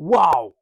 Waouh!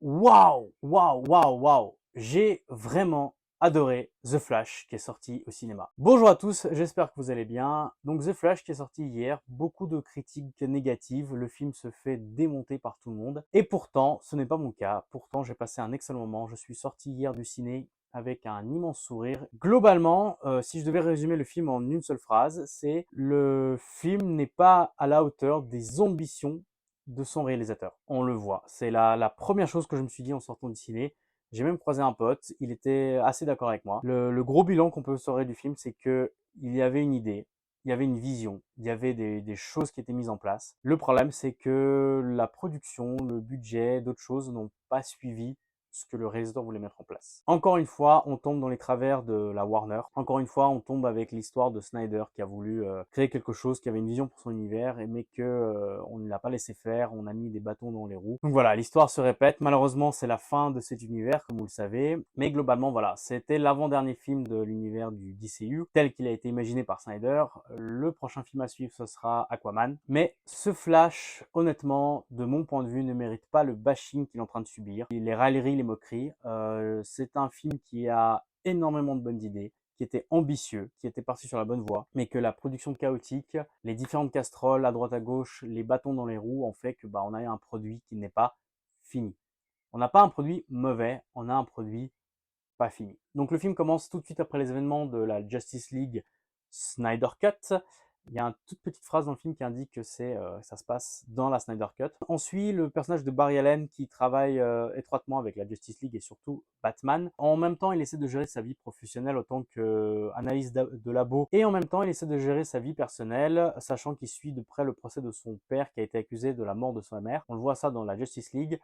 Waouh! Waouh! Waouh! Waouh! J'ai vraiment adoré The Flash qui est sorti au cinéma. Bonjour à tous, j'espère que vous allez bien. Donc The Flash qui est sorti hier, beaucoup de critiques négatives, le film se fait démonter par tout le monde. Et pourtant, ce n'est pas mon cas. Pourtant, j'ai passé un excellent moment. Je suis sorti hier du ciné avec un immense sourire. Globalement, si je devais résumer le film en une seule phrase, c'est le film n'est pas à la hauteur des ambitions de son réalisateur. On le voit. C'est la première chose que je me suis dit en sortant du ciné. J'ai même croisé un pote, il était assez d'accord avec moi. Le gros bilan qu'on peut sortir du film, c'est que il y avait une idée, il y avait une vision, il y avait des choses qui étaient mises en place. Le problème, c'est que la production, le budget, d'autres choses n'ont pas suivi ce que le réalisateur voulait mettre en place. Encore une fois, on tombe dans les travers de la Warner. Encore une fois, on tombe avec l'histoire de Snyder qui a voulu créer quelque chose, qui avait une vision pour son univers, mais que on ne l'a pas laissé faire. On a mis des bâtons dans les roues. Donc voilà, l'histoire se répète. Malheureusement, c'est la fin de cet univers, comme vous le savez. Mais globalement, voilà, c'était l'avant-dernier film de l'univers du DCU tel qu'il a été imaginé par Snyder. Le prochain film à suivre, ce sera Aquaman. Mais ce Flash, honnêtement, de mon point de vue, ne mérite pas le bashing qu'il est en train de subir. Les railleries, les moqueries. C'est un film qui a énormément de bonnes idées, qui était ambitieux, qui était parti sur la bonne voie, mais que la production chaotique, les différentes casseroles à droite à gauche, les bâtons dans les roues ont fait que on a un produit qui n'est pas fini. On n'a pas un produit mauvais, on a un produit pas fini. Donc le film commence tout de suite après les événements de la Justice League Snyder Cut. Il y a une toute petite phrase dans le film qui indique que ça se passe dans la Snyder Cut. On suit le personnage de Barry Allen qui travaille étroitement avec la Justice League et surtout Batman. En même temps, il essaie de gérer sa vie professionnelle autant que analyse de labo et en même temps, il essaie de gérer sa vie personnelle, sachant qu'il suit de près le procès de son père qui a été accusé de la mort de sa mère. On le voit ça dans la Justice League.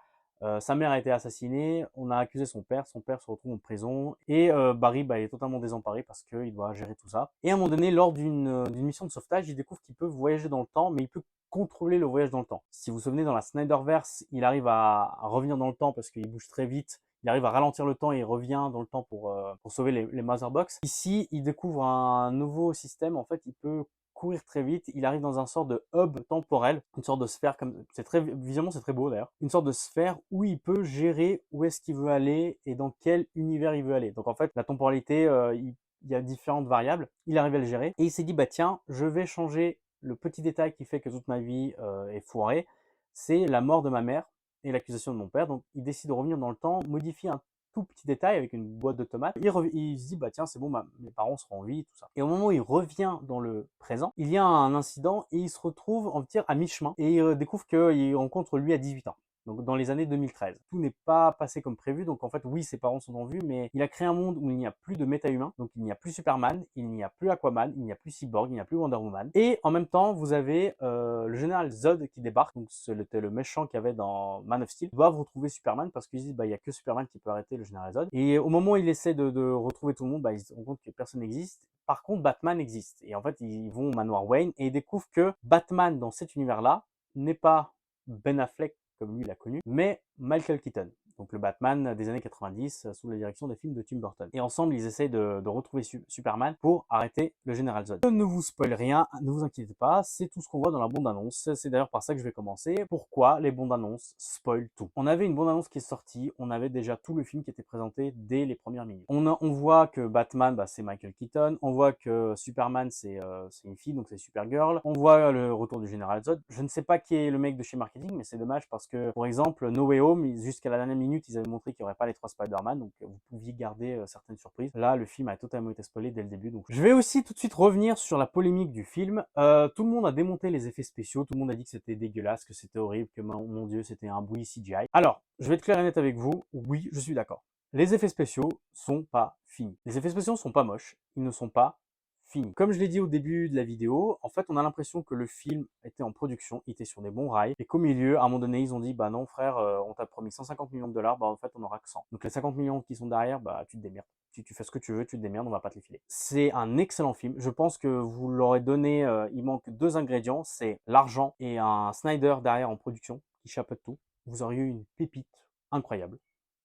Sa mère a été assassinée, on a accusé son père se retrouve en prison et Barry est totalement désemparé parce qu'il doit gérer tout ça. Et à un moment donné, lors d'une mission de sauvetage, il découvre qu'il peut voyager dans le temps, mais il peut contrôler le voyage dans le temps. Si vous vous souvenez, dans la Snyderverse, il arrive à revenir dans le temps parce qu'il bouge très vite. Il arrive à ralentir le temps et il revient dans le temps pour sauver les Motherbox. Ici, il découvre un nouveau système. En fait, il peut courir très vite, il arrive dans un sort de hub temporel, une sorte de sphère comme c'est très visuellement c'est très beau d'ailleurs, une sorte de sphère où il peut gérer où est-ce qu'il veut aller et dans quel univers il veut aller. Donc en fait, la temporalité, il y a différentes variables, il arrive à le gérer et il s'est dit bah tiens, je vais changer le petit détail qui fait que toute ma vie est foirée, c'est la mort de ma mère et l'accusation de mon père. Donc il décide de revenir dans le temps, modifier un tout petit détail avec une boîte de tomates. Il se dit bah tiens c'est bon, mes parents seront en vie, tout ça. Et au moment où il revient dans le présent, il y a un incident et il se retrouve en tir à mi-chemin et il découvre qu'il rencontre lui à 18 ans. Donc dans les années 2013. Tout n'est pas passé comme prévu, donc en fait oui ses parents sont en vue, mais il a créé un monde où il n'y a plus de méta-humains, donc il n'y a plus Superman, il n'y a plus Aquaman, il n'y a plus Cyborg, il n'y a plus Wonder Woman. Et en même temps vous avez le général Zod qui débarque, donc c'était le méchant qu'il y avait dans Man of Steel, ils doivent retrouver Superman parce qu'ils disent il y a que Superman qui peut arrêter le général Zod. Et au moment où il essaie de retrouver tout le monde, ils se rendent compte que personne n'existe. Par contre, Batman existe. Et en fait, ils vont au manoir Wayne et ils découvrent que Batman, dans cet univers-là, n'est pas Ben Affleck, comme lui l'a connu, mais Michael Keaton. Donc le Batman des années 90 sous la direction des films de Tim Burton. Et ensemble, ils essayent de retrouver Superman pour arrêter le général Zod. Je ne vous spoil rien, ne vous inquiétez pas, c'est tout ce qu'on voit dans la bande-annonce. C'est d'ailleurs par ça que je vais commencer. Pourquoi les bandes-annonces spoilent tout? On avait une bande-annonce qui est sortie, on avait déjà tout le film qui était présenté dès les premières minutes. On voit que Batman, c'est Michael Keaton. On voit que Superman, c'est une fille, donc c'est Supergirl. On voit le retour du général Zod. Je ne sais pas qui est le mec de chez marketing, mais c'est dommage parce que, pour exemple, No Way Home, jusqu'à la dernière minute, ils avaient montré qu'il n'y aurait pas les 3 Spider-Man, donc vous pouviez garder certaines surprises. Là, le film a totalement été spoilé dès le début. Donc, je vais aussi tout de suite revenir sur la polémique du film. Tout le monde a démonté les effets spéciaux, tout le monde a dit que c'était dégueulasse, que c'était horrible, que mon Dieu, c'était un bouilli CGI. Alors, je vais être clair et net avec vous. Oui, je suis d'accord. Les effets spéciaux sont pas finis. Les effets spéciaux sont pas moches, ils ne sont pas finis. Comme je l'ai dit au début de la vidéo, en fait, on a l'impression que le film était en production, il était sur des bons rails, et qu'au milieu, à un moment donné, ils ont dit, bah non frère, on t'a promis 150 millions de dollars, en fait, on aura que 100. Donc les 50 millions qui sont derrière, tu te démerdes. Tu fais ce que tu veux, tu te démerdes, on va pas te les filer. C'est un excellent film. Je pense que vous l'aurez donné, il manque 2 ingrédients, c'est l'argent et un Snyder derrière en production qui chapeaute tout. Vous auriez eu une pépite incroyable.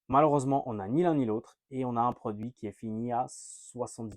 Malheureusement, on n'a ni l'un ni l'autre et on a un produit qui est fini à 70%.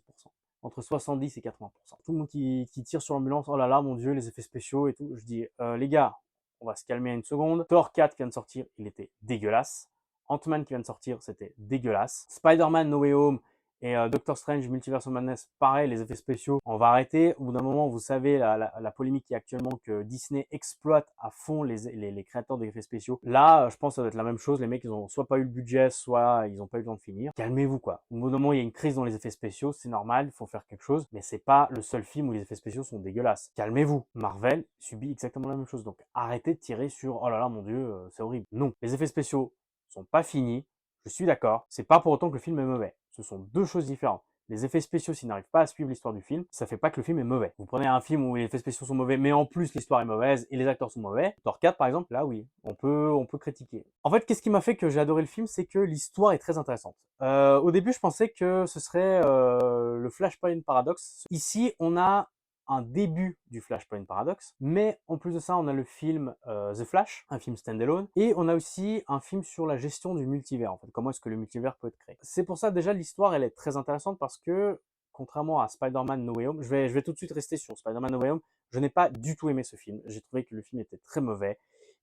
Entre 70 et 80%. Tout le monde qui tire sur l'ambulance, oh là là, mon Dieu, les effets spéciaux et tout. Je dis, les gars, on va se calmer une seconde. Thor 4 qui vient de sortir, il était dégueulasse. Ant-Man qui vient de sortir, c'était dégueulasse. Spider-Man No Way Home et Doctor Strange Multiverse of Madness, pareil, les effets spéciaux, on va arrêter. Au bout d'un moment, vous savez, la polémique qui est actuellement que Disney exploite à fond les créateurs d'effets spéciaux. Là, je pense que ça doit être la même chose. Les mecs, ils ont soit pas eu le budget, soit ils ont pas eu le temps de finir. Calmez-vous, quoi. Au bout d'un moment, il y a une crise dans les effets spéciaux, c'est normal, il faut faire quelque chose, mais c'est pas le seul film où les effets spéciaux sont dégueulasses. Calmez-vous. Marvel subit exactement la même chose. Donc, arrêtez de tirer sur, oh là là, mon Dieu, c'est horrible. Non. Les effets spéciaux sont pas finis. Je suis d'accord. C'est pas pour autant que le film est mauvais. Ce sont deux choses différentes. Les effets spéciaux, s'ils n'arrivent pas à suivre l'histoire du film, ça fait pas que le film est mauvais. Vous prenez un film où les effets spéciaux sont mauvais, mais en plus l'histoire est mauvaise et les acteurs sont mauvais. Thor 4, par exemple, là oui, on peut critiquer. En fait, qu'est-ce qui m'a fait que j'ai adoré le film, c'est que l'histoire est très intéressante. Au début, je pensais que ce serait le Flashpoint Paradox. Ici, on a un début du Flashpoint Paradox, mais en plus de ça, on a le film The Flash, un film standalone, et on a aussi un film sur la gestion du multivers, en fait, comment est-ce que le multivers peut être créé. C'est pour ça, déjà, l'histoire, elle est très intéressante parce que, contrairement à Spider-Man No Way Home, je vais tout de suite rester sur Spider-Man No Way Home, je n'ai pas du tout aimé ce film, j'ai trouvé que le film était très mauvais,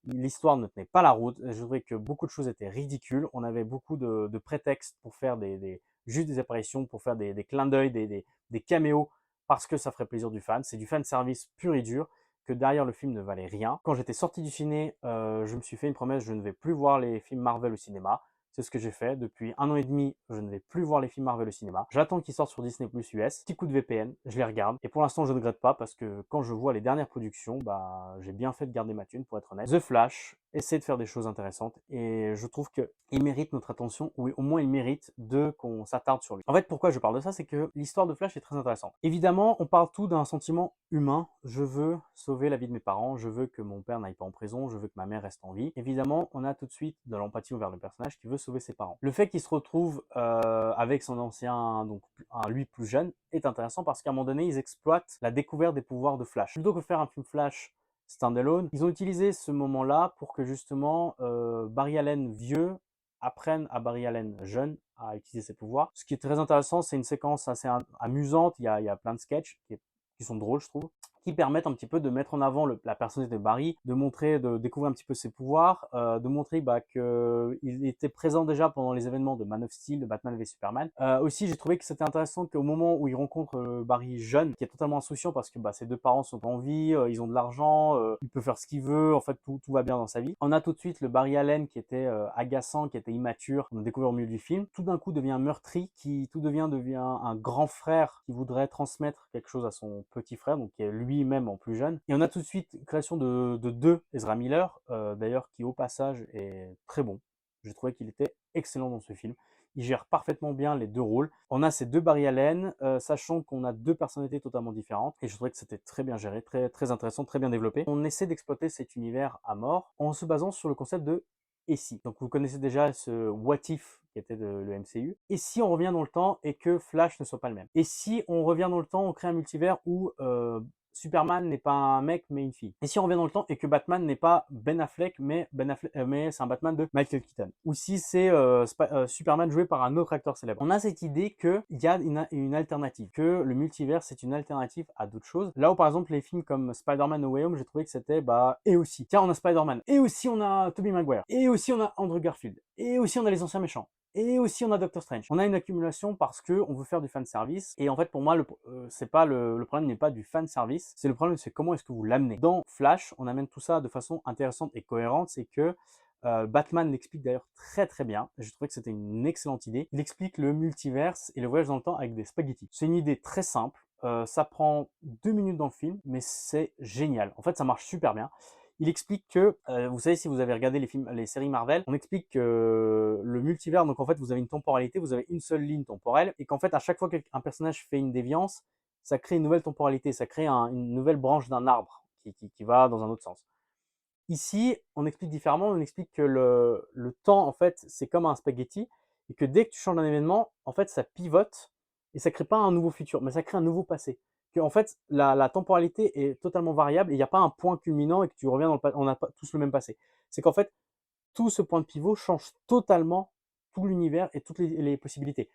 l'histoire ne tenait pas la route, je trouvais que beaucoup de choses étaient ridicules, on avait beaucoup de prétextes pour faire juste des apparitions, pour faire des clins d'œil, des caméos, parce que ça ferait plaisir du fan. C'est du fan service pur et dur, que derrière le film ne valait rien. Quand j'étais sorti du ciné, je me suis fait une promesse, je ne vais plus voir les films Marvel au cinéma. C'est ce que j'ai fait. Depuis 1 an et demi, je ne vais plus voir les films Marvel au cinéma. J'attends qu'ils sortent sur Disney Plus US. Petit coup de VPN, je les regarde. Et pour l'instant, je ne regrette pas parce que quand je vois les dernières productions, bah, j'ai bien fait de garder ma thune, pour être honnête. The Flash essaie de faire des choses intéressantes et je trouve qu'il mérite notre attention, ou au moins il mérite qu'on s'attarde sur lui. En fait, pourquoi je parle de ça, c'est que l'histoire de Flash est très intéressante. Évidemment, on parle tout d'un sentiment humain. Je veux sauver la vie de mes parents, je veux que mon père n'aille pas en prison, je veux que ma mère reste en vie. Évidemment, on a tout de suite de l'empathie envers le personnage qui veut sauver ses parents. Le fait qu'il se retrouve avec son ancien, donc lui plus jeune, est intéressant parce qu'à un moment donné, ils exploitent la découverte des pouvoirs de Flash. Plutôt que faire un film Flash standalone, ils ont utilisé ce moment-là pour que justement Barry Allen vieux apprenne à Barry Allen jeune à utiliser ses pouvoirs. Ce qui est très intéressant, c'est une séquence assez amusante, il y a plein de sketchs qui sont drôles, je trouve, qui permettent un petit peu de mettre en avant la personnalité de Barry, de découvrir un petit peu ses pouvoirs, de montrer qu'il était présent déjà pendant les événements de Man of Steel, de Batman v Superman. Aussi, j'ai trouvé que c'était intéressant qu'au moment où il rencontre Barry jeune, qui est totalement insouciant parce que ses deux parents sont en vie, ils ont de l'argent, il peut faire ce qu'il veut, en fait tout va bien dans sa vie. On a tout de suite le Barry Allen qui était agaçant, qui était immature, on a découvert au milieu du film, tout d'un coup devient meurtri, qui tout devient un grand frère qui voudrait transmettre quelque chose à son petit frère, donc qui est lui-même en plus jeune. Et on a tout de suite création de deux Ezra Miller, d'ailleurs qui au passage est très bon. J'ai trouvé qu'il était excellent dans ce film. Il gère parfaitement bien les deux rôles. On a ces deux Barry Allen, sachant qu'on a deux personnalités totalement différentes. Et je trouvais que c'était très bien géré, très, très intéressant, très bien développé. On essaie d'exploiter cet univers à mort en se basant sur le concept de et si. Donc vous connaissez déjà ce what if qui était le MCU. Et si on revient dans le temps et que Flash ne soit pas le même. Et si on revient dans le temps, on crée un multivers où Superman n'est pas un mec mais une fille. Et si on revient dans le temps et que Batman n'est pas Ben Affleck mais c'est un Batman de Michael Keaton. Ou si c'est Superman joué par un autre acteur célèbre. On a cette idée qu'il y a une alternative, que le multivers c'est une alternative à d'autres choses. Là où par exemple les films comme Spider-Man No Way Home, j'ai trouvé que c'était et aussi. Tiens, on a Spider-Man, et aussi on a Tobey Maguire, et aussi on a Andrew Garfield, et aussi on a les anciens méchants. Et aussi on a Doctor Strange. On a une accumulation parce que on veut faire du fan service. Et en fait pour moi c'est pas le problème n'est pas du fan service, c'est le problème c'est comment est-ce que vous l'amenez. Dans Flash, on amène tout ça de façon intéressante et cohérente, c'est que Batman l'explique d'ailleurs très très bien. Je trouvais que c'était une excellente idée. Il explique le multiverse et le voyage dans le temps avec des spaghettis. C'est une idée très simple. Ça prend 2 minutes dans le film, mais c'est génial. En fait, ça marche super bien. Il explique que, vous savez, si vous avez regardé les séries Marvel, on explique que le multivers, donc en fait, vous avez une temporalité, vous avez une seule ligne temporelle, et qu'en fait, à chaque fois qu'un personnage fait une déviance, ça crée une nouvelle temporalité, ça crée une nouvelle branche d'un arbre qui va dans un autre sens. Ici, on explique différemment, on explique que le temps, en fait, c'est comme un spaghetti, et que dès que tu changes un événement, en fait, ça pivote, et ça crée pas un nouveau futur, mais ça crée un nouveau passé. Que, en fait, la temporalité est totalement variable, et il n'y a pas un point culminant, et que tu reviens dans le passé, on n'a pas tous le même passé. C'est qu'en fait, tout ce point de pivot change totalement tout l'univers et toutes les possibilités.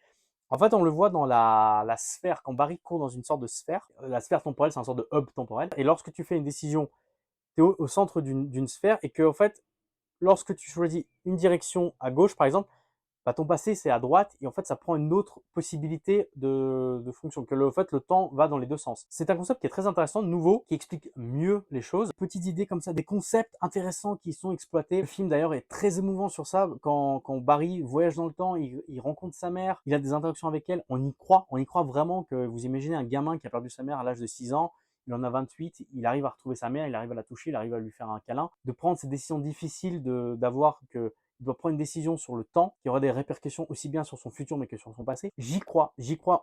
En fait, on le voit dans la sphère, quand Barry court dans une sorte de sphère, la sphère temporelle, c'est une sorte de hub temporel, et lorsque tu fais une décision tu es au centre d'une sphère et que, en fait, lorsque tu choisis une direction à gauche, par exemple, bah, ton passé, c'est à droite et en fait, ça prend une autre possibilité de fonction, que en fait, le temps va dans les deux sens. C'est un concept qui est très intéressant, nouveau, qui explique mieux les choses. Petites idées comme ça, des concepts intéressants qui sont exploités. Le film, d'ailleurs, est très émouvant sur ça. Quand Barry voyage dans le temps, il rencontre sa mère, il a des interactions avec elle, on y croit vraiment. Que vous imaginez un gamin qui a perdu sa mère à l'âge de 6 ans, il en a 28, il arrive à retrouver sa mère, il arrive à la toucher, il arrive à lui faire un câlin. De prendre ces décisions difficiles d'avoir que il doit prendre une décision sur le temps qui aura des répercussions aussi bien sur son futur mais que sur son passé. J'y crois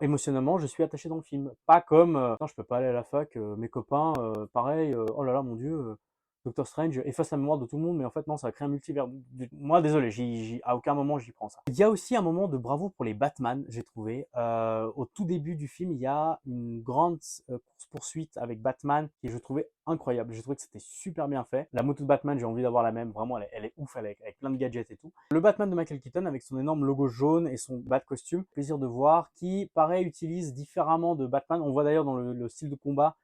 émotionnellement, je suis attaché dans le film. Pas comme non, je peux pas aller à la fac, mes copains, pareil, oh là là, mon Dieu, Doctor Strange efface la mémoire de tout le monde, mais en fait non, ça va créer un multivers. Moi, désolé, à aucun moment j'y prends ça. Il y a aussi un moment de bravo pour les Batman, j'ai trouvé. Au tout début du film, il y a une grande course-poursuite avec Batman qui je trouvais incroyable. J'ai trouvé que c'était super bien fait. La moto de Batman, j'ai envie d'avoir la même. Vraiment, elle est ouf avec plein de gadgets et tout. Le Batman de Michael Keaton avec son énorme logo jaune et son bat costume, plaisir de voir, qui pareil utilise différemment de Batman. On voit d'ailleurs dans le style de combat,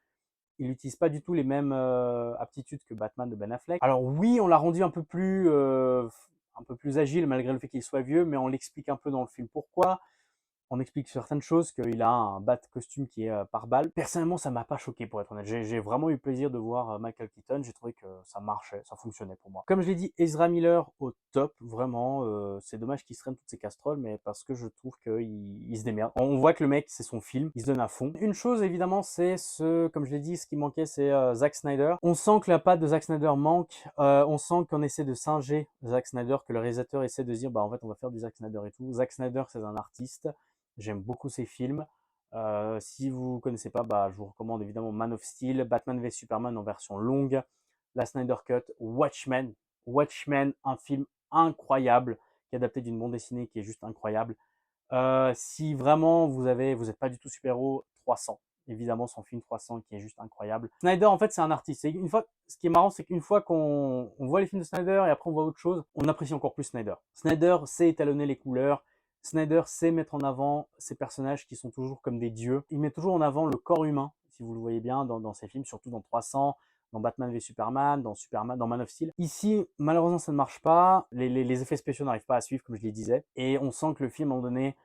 il n'utilise pas du tout les mêmes aptitudes que Batman de Ben Affleck. Alors oui, on l'a rendu un peu plus agile malgré le fait qu'il soit vieux, mais on l'explique un peu dans le film pourquoi. On explique certaines choses, qu'il a un bat costume qui est par balle. Personnellement, ça m'a pas choqué pour être honnête. J'ai vraiment eu plaisir de voir Michael Keaton. J'ai trouvé que ça marchait, ça fonctionnait pour moi. Comme je l'ai dit, Ezra Miller au top, vraiment. C'est dommage qu'il se traîne toutes ces casseroles, mais parce que je trouve qu'il se démerde. On voit que le mec, c'est son film, il se donne à fond. Une chose, évidemment, c'est comme je l'ai dit, ce qui manquait, c'est Zack Snyder. On sent que la patte de Zack Snyder manque. On sent qu'on essaie de singer Zack Snyder, que le réalisateur essaie de dire, bah en fait, on va faire du Zack Snyder et tout. Zack Snyder, c'est un artiste. J'aime beaucoup ces films. Si vous ne connaissez pas, bah, je vous recommande évidemment Man of Steel, Batman v Superman en version longue, la Snyder Cut, Watchmen. Watchmen, un film incroyable qui est adapté d'une bande dessinée qui est juste incroyable. Si vraiment vous n'êtes pas du tout super-héros, 300. Évidemment, son film 300 qui est juste incroyable. Snyder, en fait, c'est un artiste. Ce qui est marrant, c'est qu'une fois qu'on voit les films de Snyder et après on voit autre chose, on apprécie encore plus Snyder. Snyder sait étalonner les couleurs. Snyder sait mettre en avant ces personnages qui sont toujours comme des dieux. Il met toujours en avant le corps humain, si vous le voyez bien dans ses films, surtout dans 300, dans Batman v Superman, dans Man of Steel. Ici, malheureusement, ça ne marche pas. Les effets spéciaux n'arrivent pas à suivre, comme je le disais. Et on sent que le film, à un moment donné,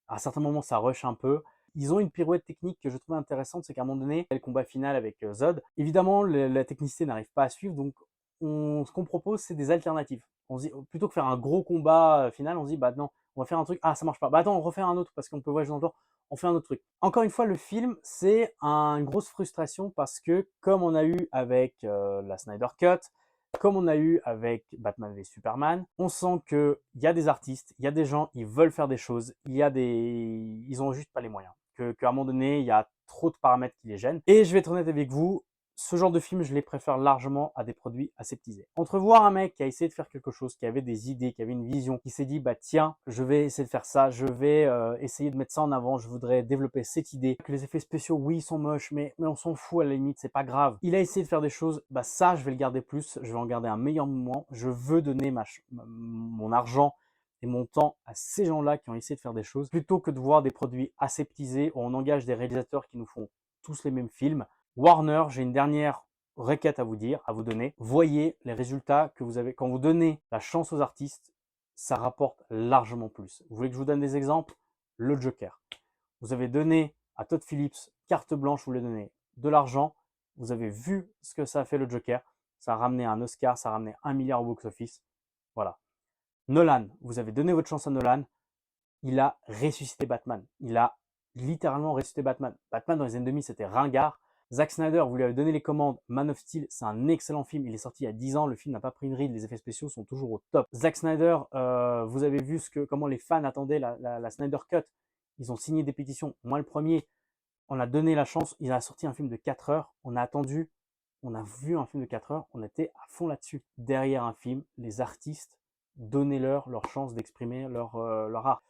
à certains moments, ça rush un peu. Ils ont une pirouette technique que je trouve intéressante, c'est qu'à un moment donné, le combat final avec Zod, évidemment, la technicité n'arrive pas à suivre, donc ce qu'on propose, c'est des alternatives. On se dit, plutôt que faire un gros combat final, on se dit, bah non, on va faire un truc, ah ça marche pas, bah attends, on refait un autre parce qu'on peut voyager dans le temps, on fait un autre truc. Encore une fois, le film, c'est une grosse frustration parce que, comme on a eu avec la Snyder Cut, comme on a eu avec Batman v Superman, on sent qu'il y a des artistes, il y a des gens, ils veulent faire des choses, ils ont juste pas les moyens. Qu'à un moment donné, il y a trop de paramètres qui les gênent. Et je vais être honnête avec vous, ce genre de film, je les préfère largement à des produits aseptisés. Entre voir un mec qui a essayé de faire quelque chose, qui avait des idées, qui avait une vision, qui s'est dit, bah tiens, je vais essayer de faire ça, je vais essayer de mettre ça en avant, je voudrais développer cette idée, que les effets spéciaux, oui, ils sont moches, mais on s'en fout à la limite, c'est pas grave. Il a essayé de faire des choses, bah ça, je vais le garder plus, je vais en garder un meilleur moment, je veux donner mon argent et mon temps à ces gens-là qui ont essayé de faire des choses, plutôt que de voir des produits aseptisés où on engage des réalisateurs qui nous font tous les mêmes films. Warner, j'ai une dernière requête à vous dire, à vous donner. Voyez les résultats que vous avez. Quand vous donnez la chance aux artistes, ça rapporte largement plus. Vous voulez que je vous donne des exemples? Le Joker. Vous avez donné à Todd Phillips carte blanche, vous lui donnez de l'argent. Vous avez vu ce que ça a fait le Joker. Ça a ramené un Oscar, ça a ramené 1 milliard au box-office. Voilà. Nolan, vous avez donné votre chance à Nolan. Il a ressuscité Batman. Il a littéralement ressuscité Batman. Batman dans les années 2000, c'était ringard. Zack Snyder, vous lui avez donné les commandes. Man of Steel, c'est un excellent film. Il est sorti il y a 10 ans. Le film n'a pas pris une ride. Les effets spéciaux sont toujours au top. Zack Snyder, vous avez vu comment les fans attendaient la Snyder Cut. Ils ont signé des pétitions. Moi, le premier, on a donné la chance. Il a sorti un film de 4 heures. On a attendu. On a vu un film de 4 heures. On était à fond là-dessus. Derrière un film, les artistes, donnez-leur leur chance d'exprimer leur art.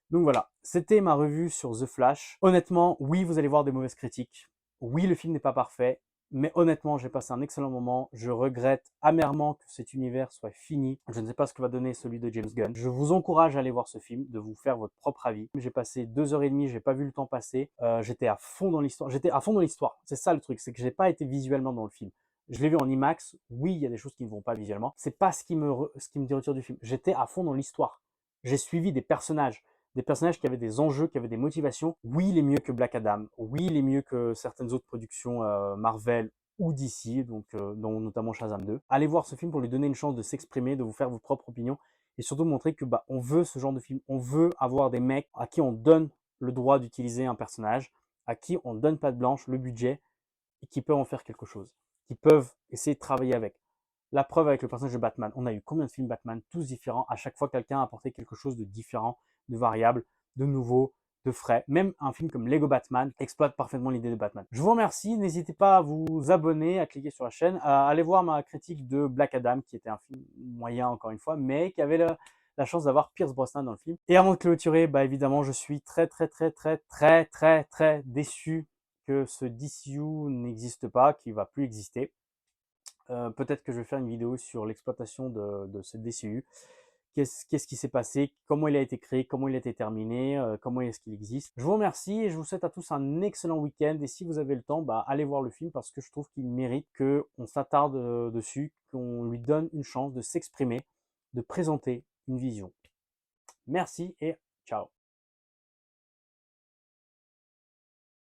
Donc voilà, c'était ma revue sur The Flash. Honnêtement, oui, vous allez voir des mauvaises critiques. Oui, le film n'est pas parfait. Mais honnêtement, j'ai passé un excellent moment. Je regrette amèrement que cet univers soit fini. Je ne sais pas ce que va donner celui de James Gunn. Je vous encourage à aller voir ce film, de vous faire votre propre avis. J'ai passé 2 heures et demie, j'ai pas vu le temps passer. J'étais à fond dans l'histoire. C'est ça le truc, c'est que j'ai pas été visuellement dans le film. Je l'ai vu en IMAX. Oui, il y a des choses qui ne vont pas visuellement. C'est pas ce qui me retire du film. J'étais à fond dans l'histoire. J'ai suivi des personnages qui avaient des enjeux, qui avaient des motivations. Oui, il est mieux que Black Adam. Oui, il est mieux que certaines autres productions Marvel ou DC, donc dont notamment Shazam 2. Allez voir ce film pour lui donner une chance de s'exprimer, de vous faire vos propres opinions et surtout montrer que on veut ce genre de film. On veut avoir des mecs à qui on donne le droit d'utiliser un personnage, à qui on donne patte blanche, le budget et qui peuvent en faire quelque chose, qui peuvent essayer de travailler avec. La preuve avec le personnage de Batman. On a eu combien de films Batman, tous différents. À chaque fois, quelqu'un a apporté quelque chose de différent, de variable, de nouveau, de frais. Même un film comme Lego Batman exploite parfaitement l'idée de Batman. Je vous remercie. N'hésitez pas à vous abonner, à cliquer sur la chaîne, à aller voir ma critique de Black Adam, qui était un film moyen encore une fois, mais qui avait la chance d'avoir Pierce Brosnan dans le film. Et avant de clôturer, évidemment, je suis très déçu que ce DCU n'existe pas, qu'il va plus exister. Peut-être que je vais faire une vidéo sur l'exploitation de ce DCU. Qu'est-ce qui s'est passé, comment il a été créé, comment il a été terminé, comment est-ce qu'il existe. Je vous remercie et je vous souhaite à tous un excellent week-end. Et si vous avez le temps, allez voir le film parce que je trouve qu'il mérite qu'on s'attarde dessus, qu'on lui donne une chance de s'exprimer, de présenter une vision. Merci et ciao.